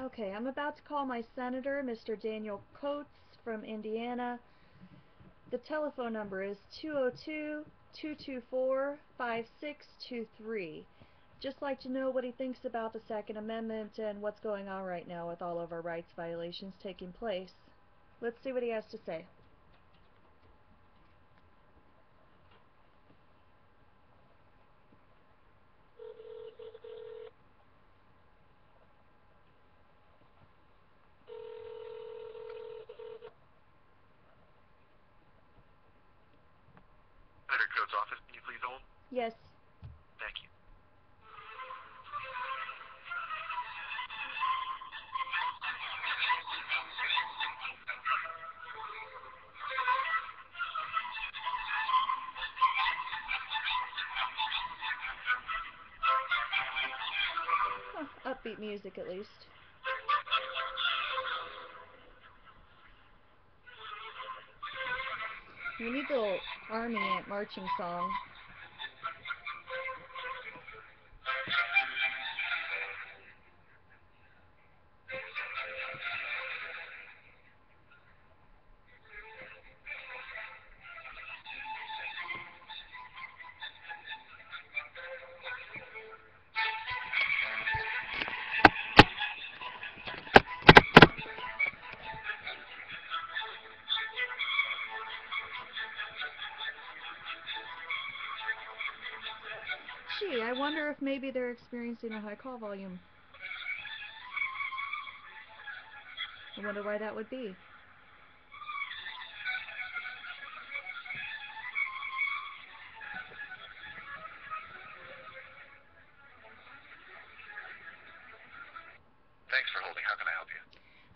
Okay, I'm about to call my senator, Mr. Daniel Coats from Indiana. The telephone number is 202-224-5623. Just like to know what he thinks about the Second Amendment and what's going on right now with all of our rights violations taking place. Let's see what he has to say. Senator Coates' office, can you please hold? Yes. Thank you. Upbeat music at least. We need the little army ant marching song. Gee, I wonder if maybe they're experiencing a high call volume. I wonder why that would be. Thanks for holding. How can I help you?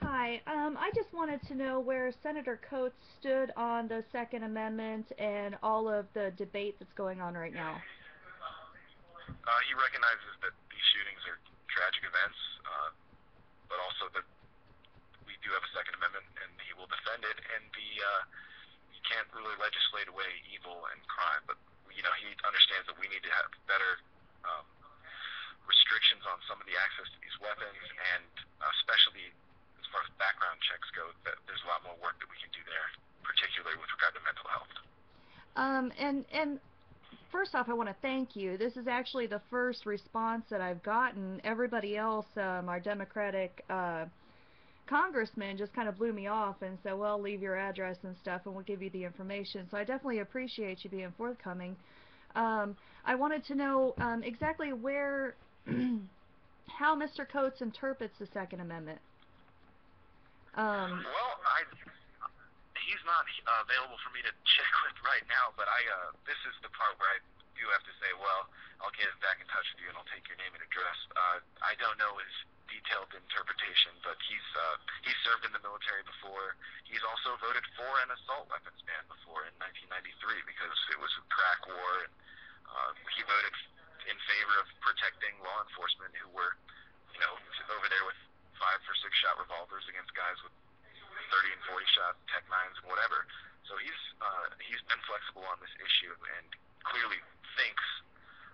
Hi, I just wanted to know where Senator Coates stood on the Second Amendment and all of the debate that's going on right now. He recognizes that these shootings are tragic events, but also that we do have a Second Amendment, and he will defend it. And you can't really legislate away evil and crime, but he understands that we need to have better restrictions on some of the access to these weapons, and especially as far as background checks go, that there's a lot more work that we can do there, particularly with regard to mental health. And first off, I want to thank you. This is actually the first response that I've gotten. Everybody else, our Democratic congressman, just kind of blew me off and said, well, leave your address and stuff and we'll give you the information. So I definitely appreciate you being forthcoming. I wanted to know exactly where, how Mr. Coates interprets the Second Amendment. Well, he's not available for me to check with right now, but this is the part where I do have to say, well, I'll get back in touch with you and I'll take your name and address. I don't know his detailed interpretation, but he's served in the military before. He's also voted for an assault weapons ban before in 1993 because it was a crack war, and he voted in favor of protecting law enforcement who were, over there with 5 or 6 shot revolvers against guys with 30 and 40 shot tech nines and whatever. So he's been flexible on this issue and clearly thinks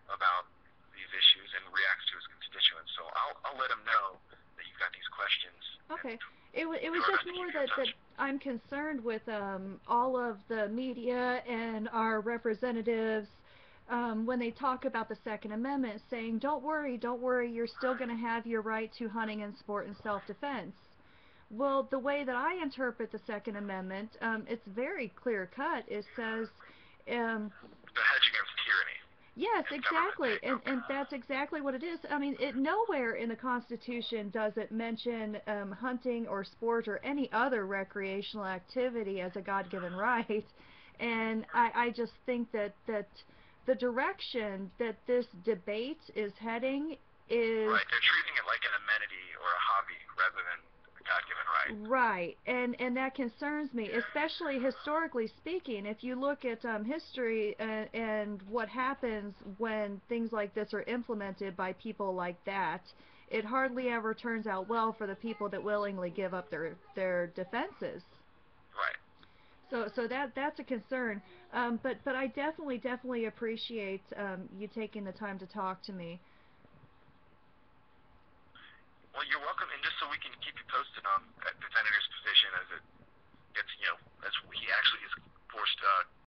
about these issues and reacts to his constituents. So I'll let him know that you've got these questions. Okay. It was just more that I'm concerned with all of the media and our representatives when they talk about the Second Amendment, saying, don't worry, you're still going to have your right to hunting and sport and self-defense. Well, the way that I interpret the Second Amendment, it's very clear cut. It says, the hedge against tyranny. yes, exactly, and that's exactly what it is. I mean, nowhere in the Constitution does it mention hunting or sport or any other recreational activity as a God-given right, and I just think that the direction that this debate is heading is... Right, they're treating it like an amenity or a hobby rather than a God-given right. Right, and that concerns me, especially historically speaking. If you look at history and what happens when things like this are implemented by people like that, it hardly ever turns out well for the people that willingly give up their defenses. Right. So that's a concern. But I definitely appreciate you taking the time to talk to me. Well, you're welcome, and just so we can keep you posted on